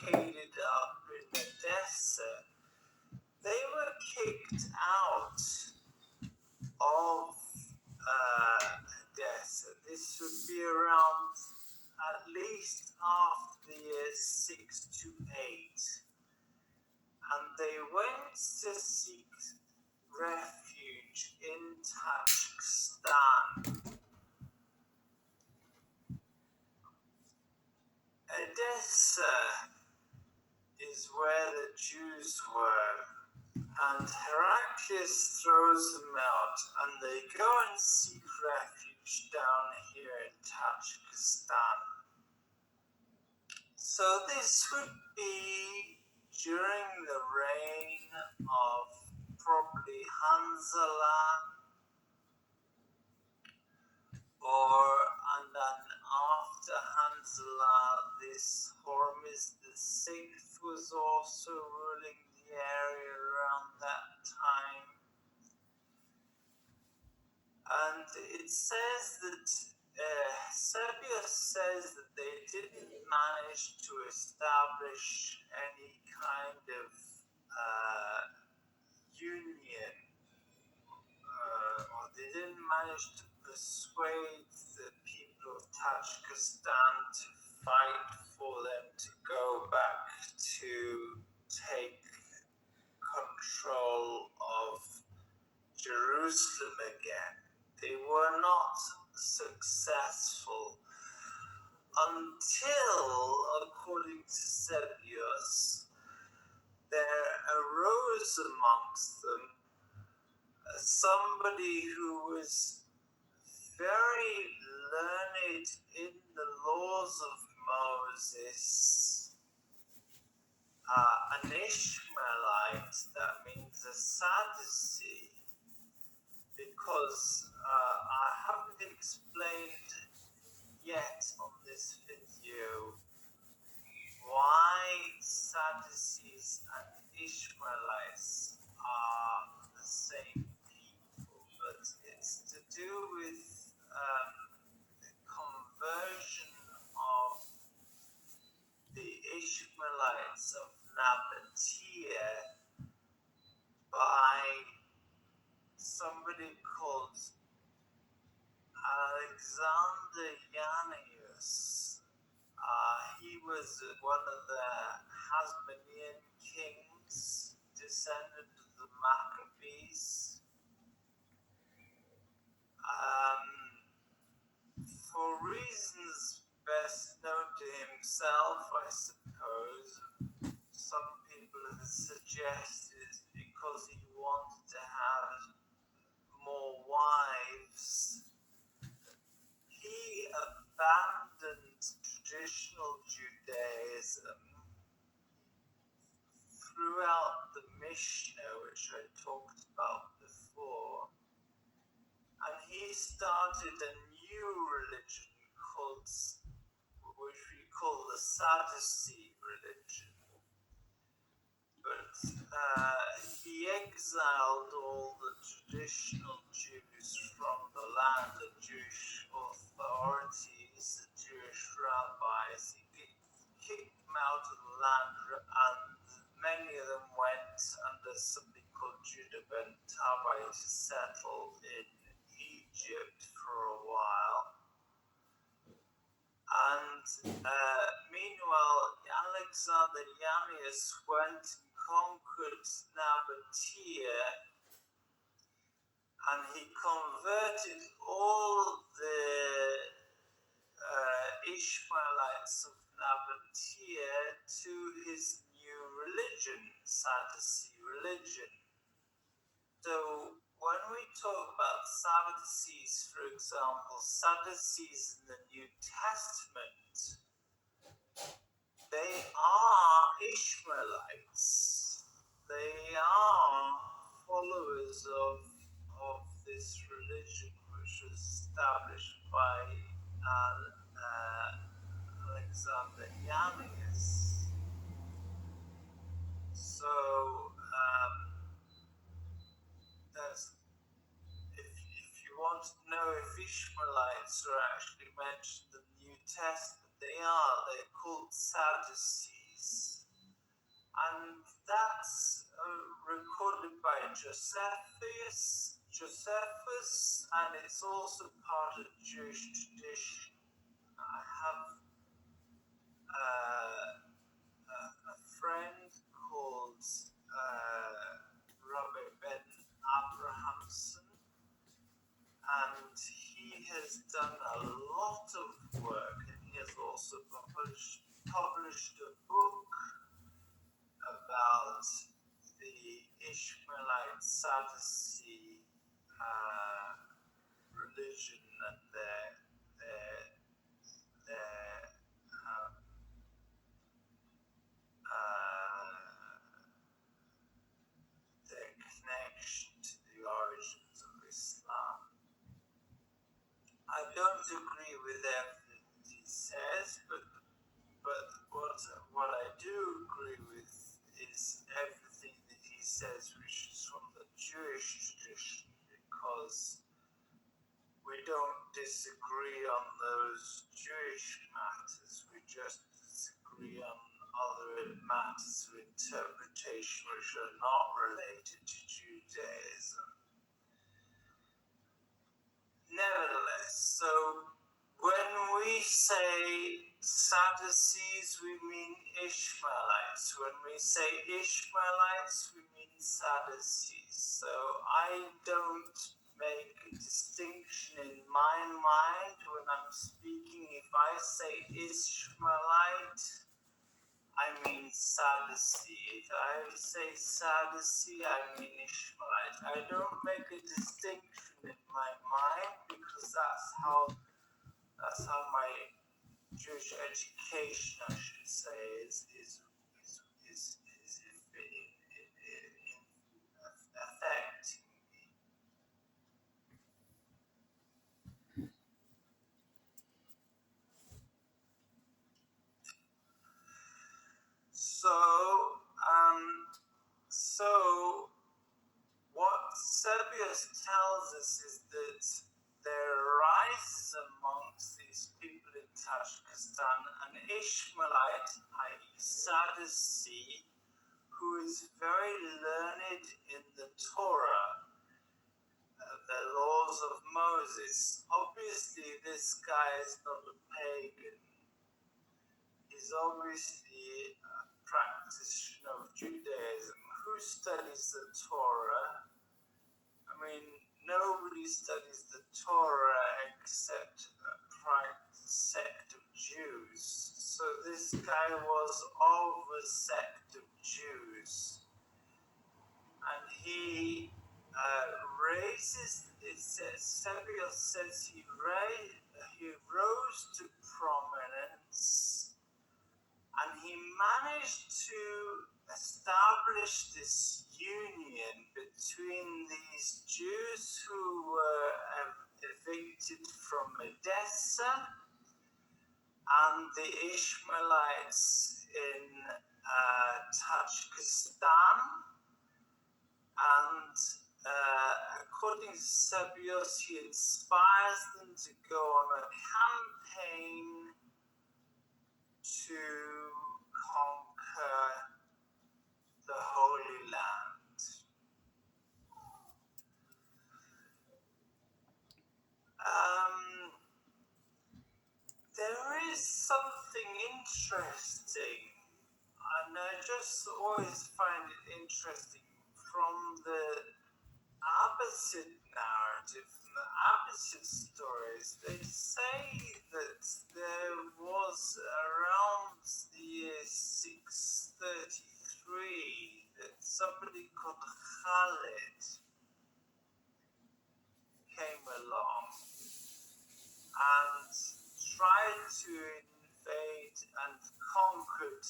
barricaded up in the desert. They were kicked out of desert. This would be around at least after the years 6 to 8. And they went to seek refuge in Tajikistan. Edessa is where the Jews were, and Heraclius throws them out, and they go and seek refuge down here in Tajikistan. So this would be during the reign of probably Hanzala, and then after Hanzala, this Hormuz VI was also ruling the area around that time. And it says that Serbia says that they didn't manage to establish any kind of union, or they didn't manage to persuade the people of Tajikistan to fight for them to go back to take control of Jerusalem again. They were not successful until, according to Sebios, there arose amongst them somebody who was very learned in the laws of Moses, an Ishmaelite, that means a Sadducee, because I haven't explained yet on this video why Sadducees and Ishmaelites are the same people, but it's to do with the conversion of the Ishmaelites of Nabatea by somebody called Alexander Yannius. He was one of the Hasmonean kings, descendant of the Maccabees. For reasons best known to himself, I suppose, some people have suggested because he wanted to have more wives. He abandoned traditional Judaism throughout the Mishnah, which I talked about before, and he started a new religion called, which we call the Sadducee religion. But he exiled all the traditional Jews from the land, the Jewish authorities, the Jewish rabbis. He kicked them out of the land, and many of them went under something called Judah ben Tabai to settle in Egypt for a while. And meanwhile, Alexander Yannius went and conquered Nabatea, and he converted all the Ishmaelites of Nabatea to his new religion, Sadducee religion. So when we talk about Sadducees, for example, Sadducees in the New Testament, they are Ishmaelites. They are followers of this religion, which was established by Alexander Yannius. So if you want to know if Ishmaelites are actually mentioned in the New Testament, they are. They're called Sadducees. And that's recorded by Josephus, and it's also part of Jewish tradition. I have a friend called Robert Ben Abrahamson, and he has done a lot of work, and he has also published a book about the Ishmaelite Sadducee religion and their connection to the origins of Islam. I don't agree with everything that he says, but what I do agree with is everything that he says which is from the Jewish tradition, because we don't disagree on those Jewish matters, we just disagree on other matters of interpretation which are not related to Judaism. Nevertheless, so when we say Sadducees, we mean Ishmaelites. When we say Ishmaelites, we mean Sadducees. So I don't make a distinction in my mind when I'm speaking. If I say Ishmaelite, I mean Sadducee. If I say Sadducee, I mean Ishmaelite. I don't make a distinction in my mind because that's how my Jewish education, I should say, is affecting me. So what Sebius tells us is that there arises amongst these people in Tajikistan an Ishmaelite, i.e. Sadducee, who is very learned in the Torah, the laws of Moses. Obviously, this guy is not a pagan. He's obviously a practitioner of Judaism. Who studies the Torah? I mean, nobody studies the Torah except a private sect of Jews. So this guy was of a sect of Jews. And he raises, it says, Sebius says he rose to prominence, and he managed to establish this union between these Jews who were evicted from Edessa and the Ishmaelites in Tajikistan. And according to Sebius, he inspires them to go on a campaign to conquer the Holy Land. There is something interesting, and I just always find it interesting from the Abbasid narrative, from the Abbasid stories. They say that there was around the year 633 that somebody called Khalid came along and tried to invade and conquered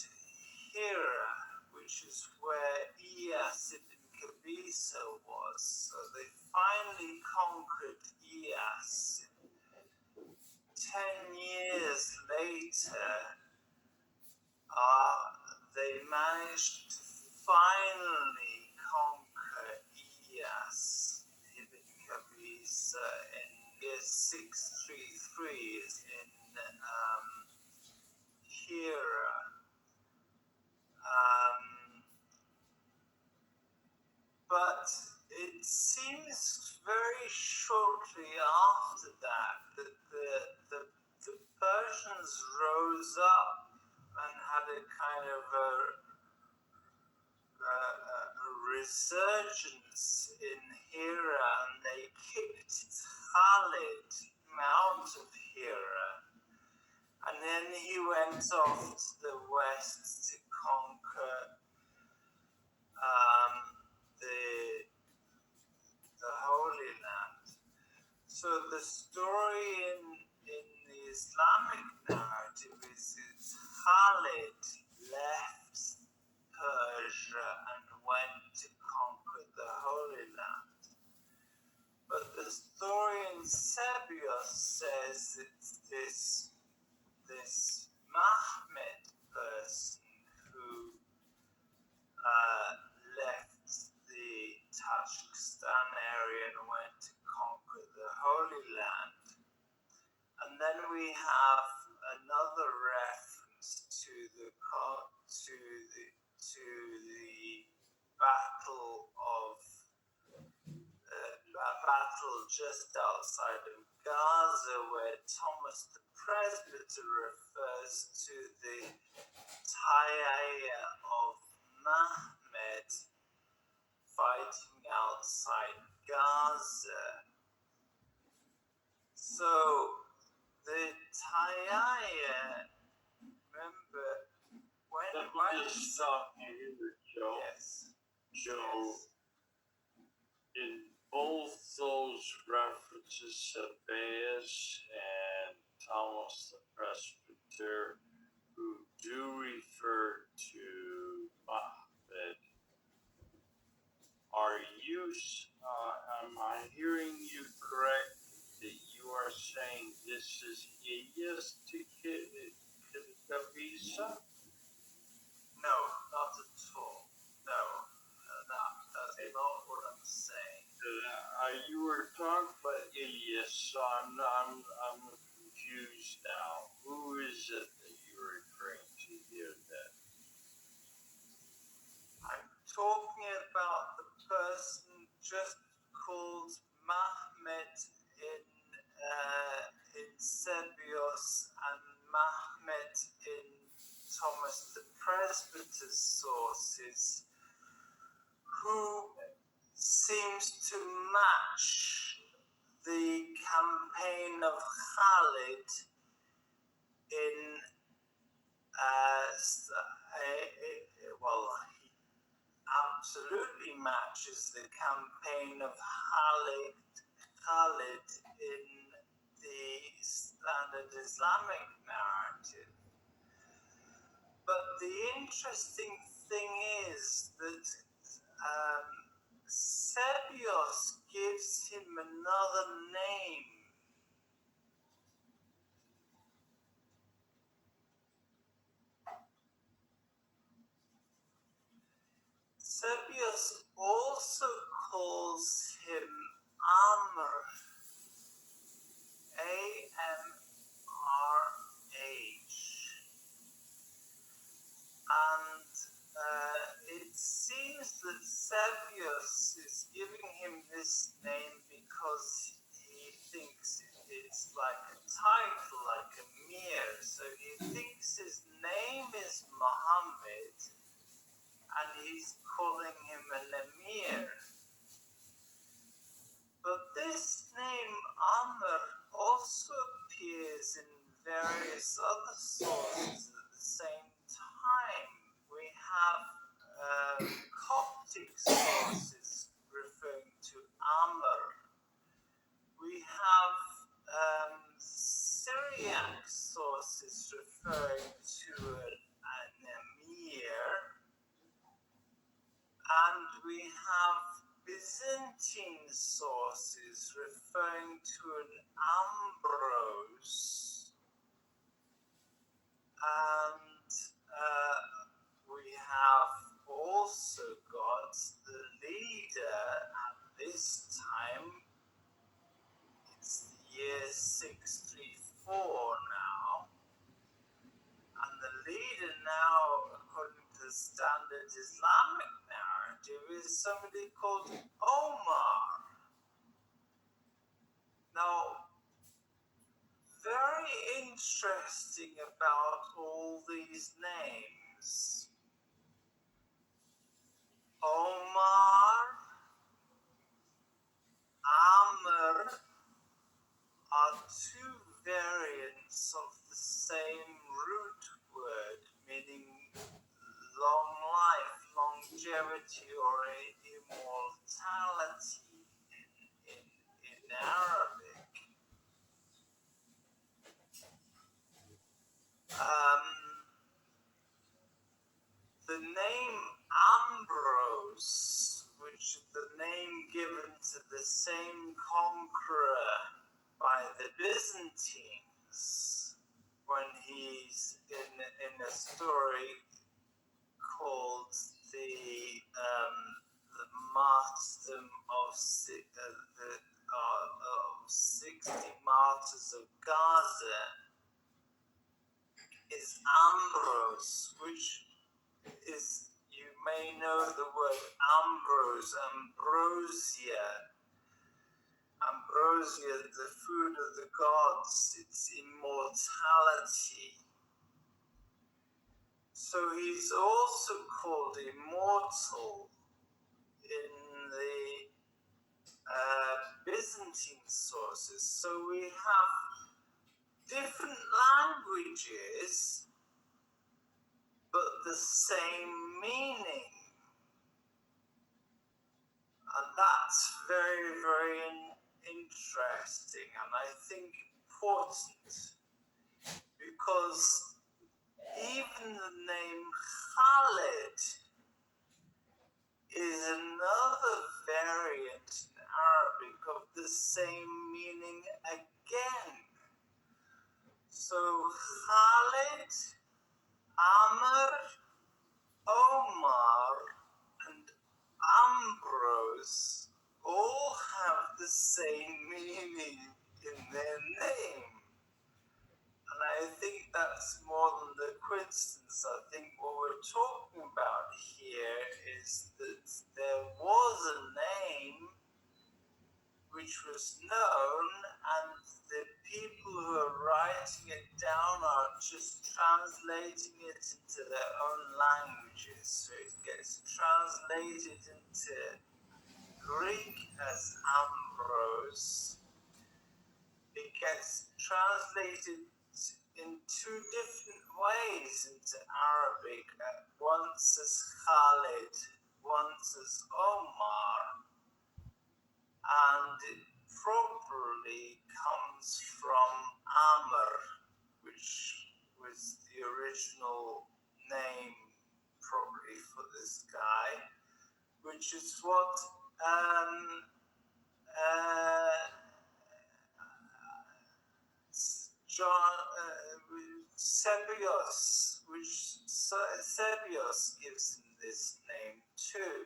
Hira, which is where Iyas ibn Kabisa was. So they finally conquered Iyas. 10 years later, they managed to finally conquer Iyas ibn Kabisa in year 633 in Hira. But it seems very shortly after that the Persians rose up and had a kind of a resurgence in Hira, and they kicked Khalid out of Hira. And then he went off to the west to conquer the Holy Land. So the story in the Islamic narrative is that Khalid left Persia and went to conquer the Holy Land. But the story in Sebios says that this Mahmed person who left the Tajikistan area and went to conquer the Holy Land. And then we have another reference to the battle just outside of Gaza, where Thomas the Presbyter refers to the Tayaya of Mahmed fighting outside Gaza. So the Tayaya, remember when? Let me just stop you here, Joe. Yes. Joe, Yes. in both those references, Sabaeus and Thomas the Presbyter, who do refer to Mahmed, am I hearing you correct that you are saying this is Ilyas to Kavisa? No, not at all. No, that's not what I'm saying. You were talking about Ilyas, so I'm confused now. Who is it that you're referring to here then? I'm talking about the person just called Mahmed in Sebios and Mahmed in Thomas the Presbyter's sources, who seems to match the campaign of Khalid in he absolutely matches the campaign of Khalid in the standard Islamic narrative. But the interesting thing is that Sebios gives him another name. Sebios also calls him Amr, A-M-R-H. And it seems that Sebios is giving him this name because he thinks it's like a title, like a mir. So he thinks his name is Muhammad, and he's calling him an emir. But this name Amr also appears in various other sources at the same time. We have Coptic sources referring to Amr. We have Syriac sources referring to an emir. And we have Byzantine sources referring to an Ambrose. And we have also got the leader at this time. It's the year 634 now. And the leader now, according to the standard Islamic narrative, narrative is somebody called Omar. Now, very interesting about all these names. Omar, Amr are two variants of the same root word, meaning long life, longevity, or immortality in Arabic. The name Ambrose, which is the name given to the same conqueror by the Byzantines when he's in a story called the martyrdom of 60 martyrs of Gaza, is Ambrose, which is, you may know the word Ambrose, ambrosia. Ambrosia, the food of the gods, it's immortality. So he's also called immortal in the Byzantine sources. So we have different languages, but the same meaning. And that's very, very interesting, and I think important, because even the name Khalid is another variant in Arabic of the same meaning again. So Khalid, Amr, Omar, and Ambrose all have the same meaning in their name. And I think that's more than the coincidence. I think what we're talking about here is that there was a name which was known, and the people who are writing it down are just translating it into their own languages. So it gets translated into Greek as Ambrose. It gets translated in two different ways into Arabic, once as Khalid, once as Omar, and it probably comes from Amr, which was the original name probably for this guy, which is what Sebios gives him this name too.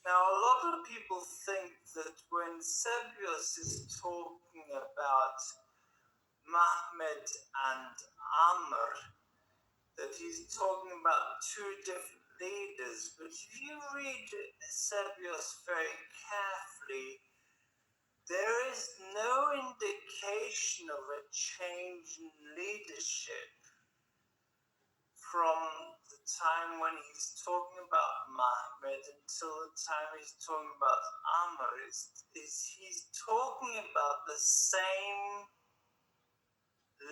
Now, a lot of people think that when Sebios is talking about Mahmed and Amr, that he's talking about two different leaders. But if you read Sebios very carefully, there is no indication of a change in leadership from the time when he's talking about Mahmed until the time he's talking about Amr. He's talking about the same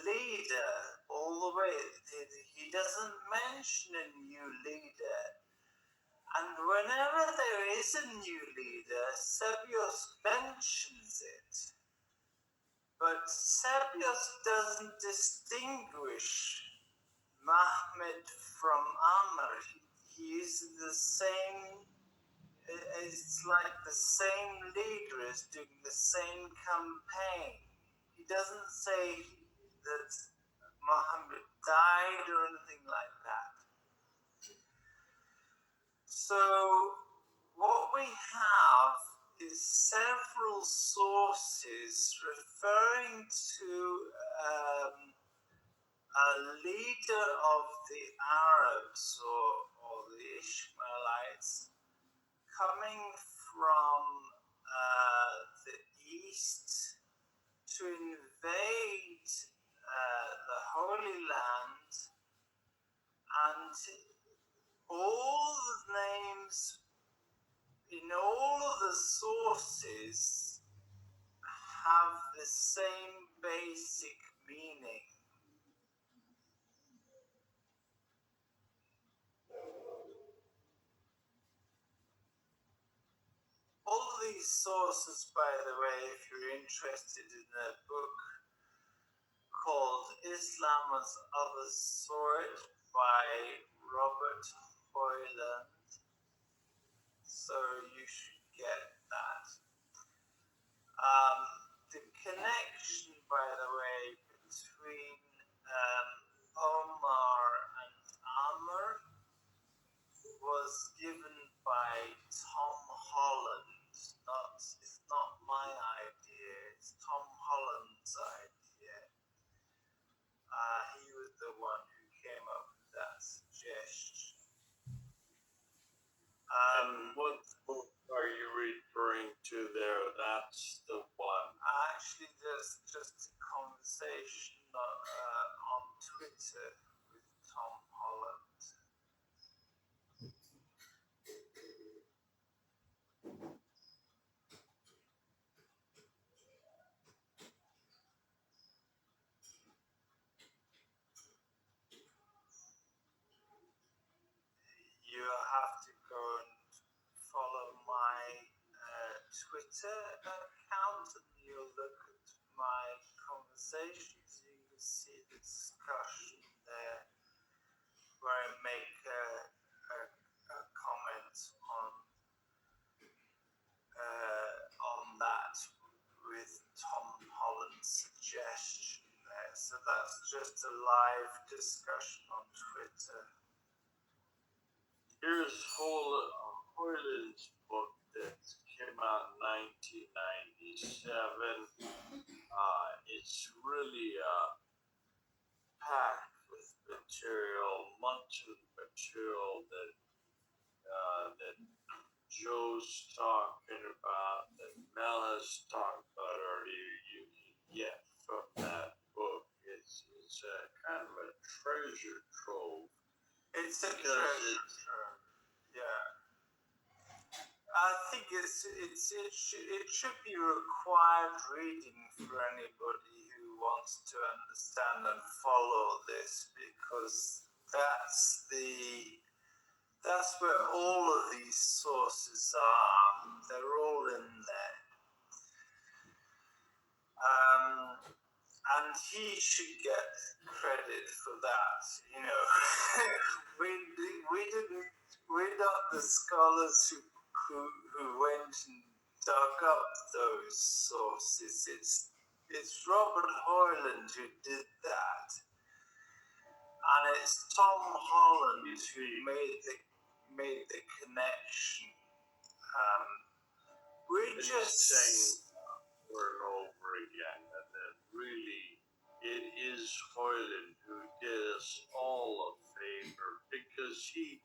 leader all the way. He doesn't mention a new leader. And whenever there is a new leader, Sebios mentions it. But Sebios doesn't distinguish Mahmed from Amr. He is the same, it's like the same leader is doing the same campaign. He doesn't say that Muhammad died or anything like that. So what we have is several sources referring to a leader of the Arabs or the Ishmaelites And all the names in all of the sources have the same basic meaning. All of these sources, by the way, if you're interested in a book called Islam as Others Saw It by Robert Hoyland, so you should get that. The connection, by the way, between Omar and Amr was given by Tom Holland. It's not my idea, it's Tom Holland's idea. He was the one who came up with that suggestion. What book are you referring to there? That's the one. Actually, there's just a conversation on Twitter with Tom Holland. You have to go and follow my Twitter account, and you'll look at my conversations. You can see the discussion there, where I make a comment on that with Tom Holland's suggestion there. So that's just a live discussion on Twitter. Here's Hoyland's book that came out in 1997. It's really packed with material, much of the material that Joe's talking about, that Mel has talked about earlier, you can get from that book. It's a kind of a treasure trove. It's a treasure trove. Yeah. I think it should be required reading for anybody who wants to understand and follow this, because that's where all of these sources are. They're all in there. And he should get credit for that, you know. We're not the scholars who went and dug up those sources. It's Robert Hoyland who did that, and it's Tom Holland who made the connection. We're just saying over and over again that really it is Hoyland who did us all a favor, because he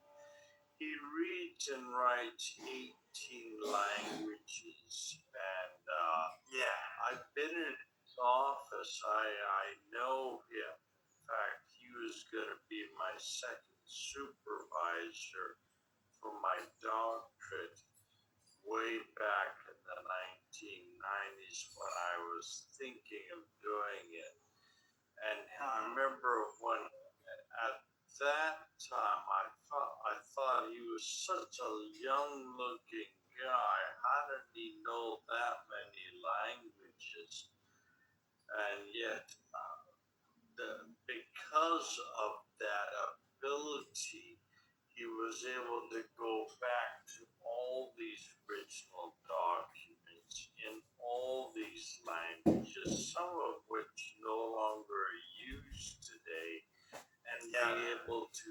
reads and writes 18 languages, and I've been in his office. I know him. In fact, he was going to be my second supervisor for my doctorate way back in the 1990s when I was thinking of doing it. And I remember when at that time I thought he was such a young looking guy. How did he know that many languages? And yet because of that ability, he was able to go back to all these original documents in all these languages, some of which no longer are used today, and be able to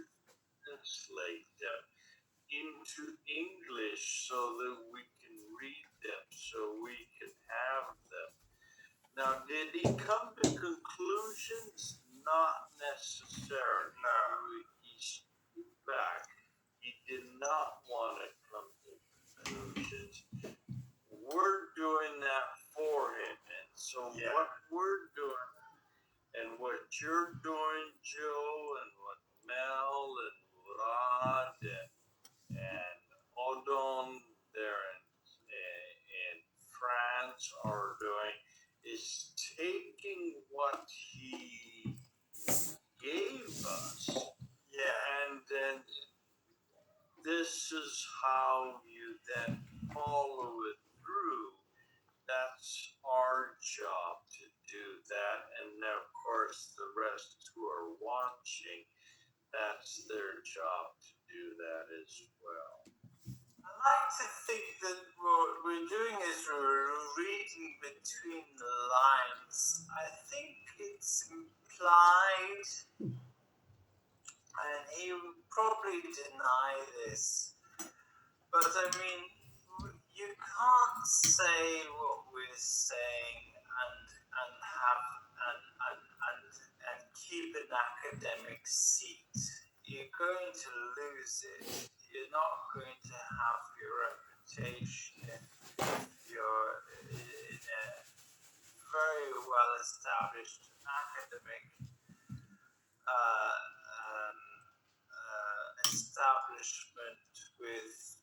translate them into English so that we can read them, so we can have them. Now, did he come to conclusions? Not necessarily. No. He's back. He did not want to come to conclusions. We're doing that for him. And so what we're doing, and what you're doing, Joe, and what Mel and God and Odon there in France are doing is taking what he gave us. Yeah. And then this is how you then follow it through. That's our job to do that. And then, of course, the rest who are watching, that's their job to do that as well. I like to think that what we're doing is we're reading between the lines. I think it's implied, and he would probably deny this, but I mean, you can't say what we're saying and have and keep an academic seat. You're going to lose it. You're not going to have your reputation if you're in a very well established academic establishment with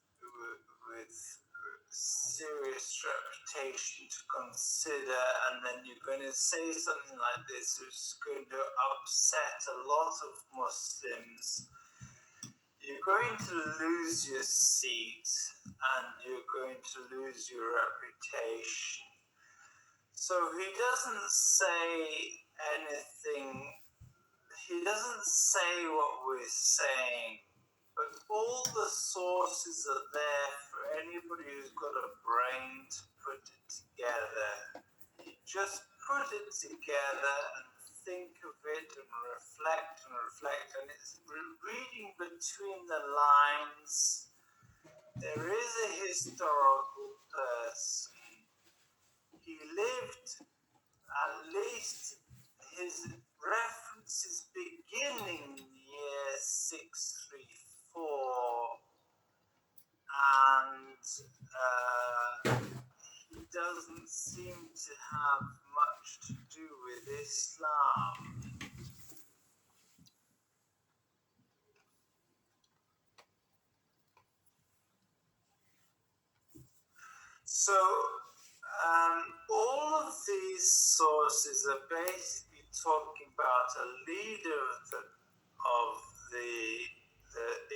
serious reputation to consider, and then you're going to say something like this, which is going to upset a lot of Muslims. You're going to lose your seat, and you're going to lose your reputation. So he doesn't say anything. He doesn't say what we're saying, but all the sources are there for anybody who's got a brain to put it together. You just put it together and think of it and reflect, and it's reading between the lines. There is a historical person. He lived, at least his references beginning year 634, and he doesn't seem to have much to do with Islam. So all of these sources are basically talking about a leader of the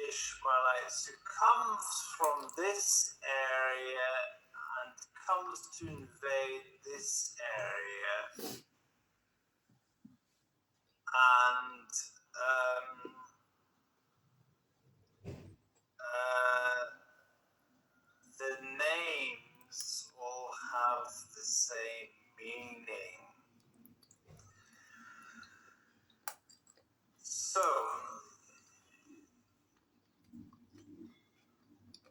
Ishmaelites who comes from this area and comes to invade this area, and the names all have the same meaning. So,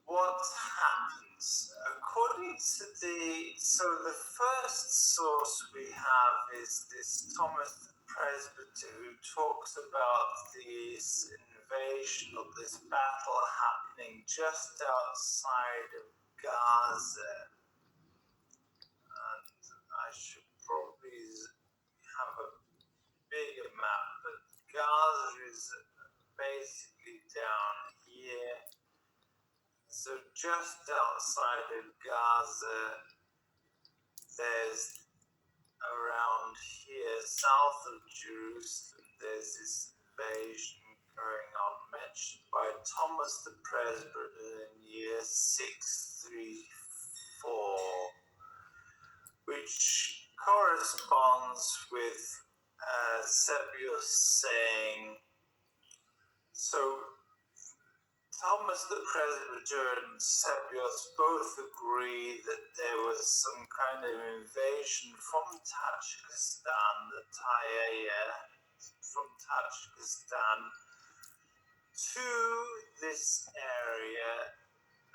what happens? According to the first source we have is this Thomas the Presbyter, who talks about this invasion of this battle happening just outside of Gaza. And I should probably have a bigger map, but Gaza is basically down here. So just outside of Gaza, there's around here, south of Jerusalem, there's this invasion going on, mentioned by Thomas the Presbyter in year 634, which corresponds with Sepios saying, so Thomas the Presbyter and Sepios both agree that there was some kind of invasion from Tajikistan, the Tayaya, from Tajikistan to this area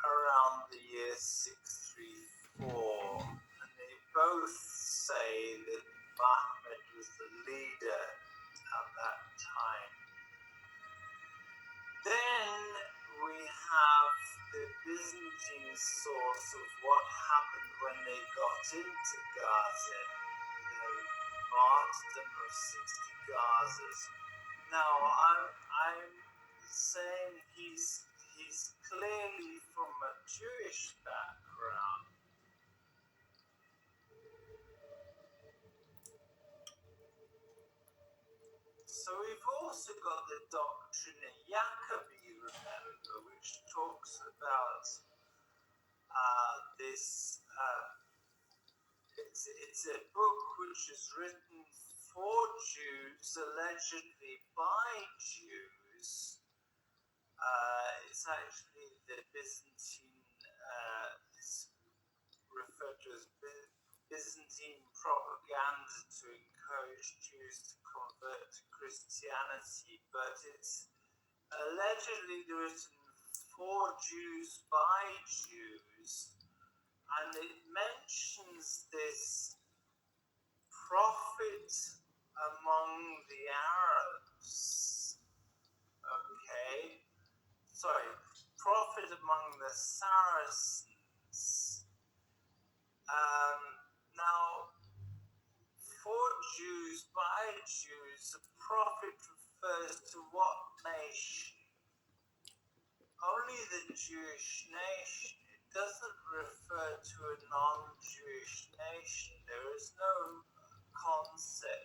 around the year 634. And they both say that Mahmud was the leader at that time. Then we have the Byzantine source of what happened when they got into Gaza, the martyrdom of 60 Gazas. Now, I'm saying he's Jewish background. So we've also got the doctrine of Jacobi, remember, which talks about this. It's a book which is written for Jews, allegedly by Jews. It's actually the Byzantine, it's referred to as Byzantine propaganda to encourage Jews to convert to Christianity, but it's allegedly written for Jews by Jews, and it mentions this prophet among the Arabs. Okay, sorry, prophet among the Saracens. Now, for Jews, by Jews, a prophet refers to what nation? Only the Jewish nation. It doesn't refer to a non-Jewish nation. There is no concept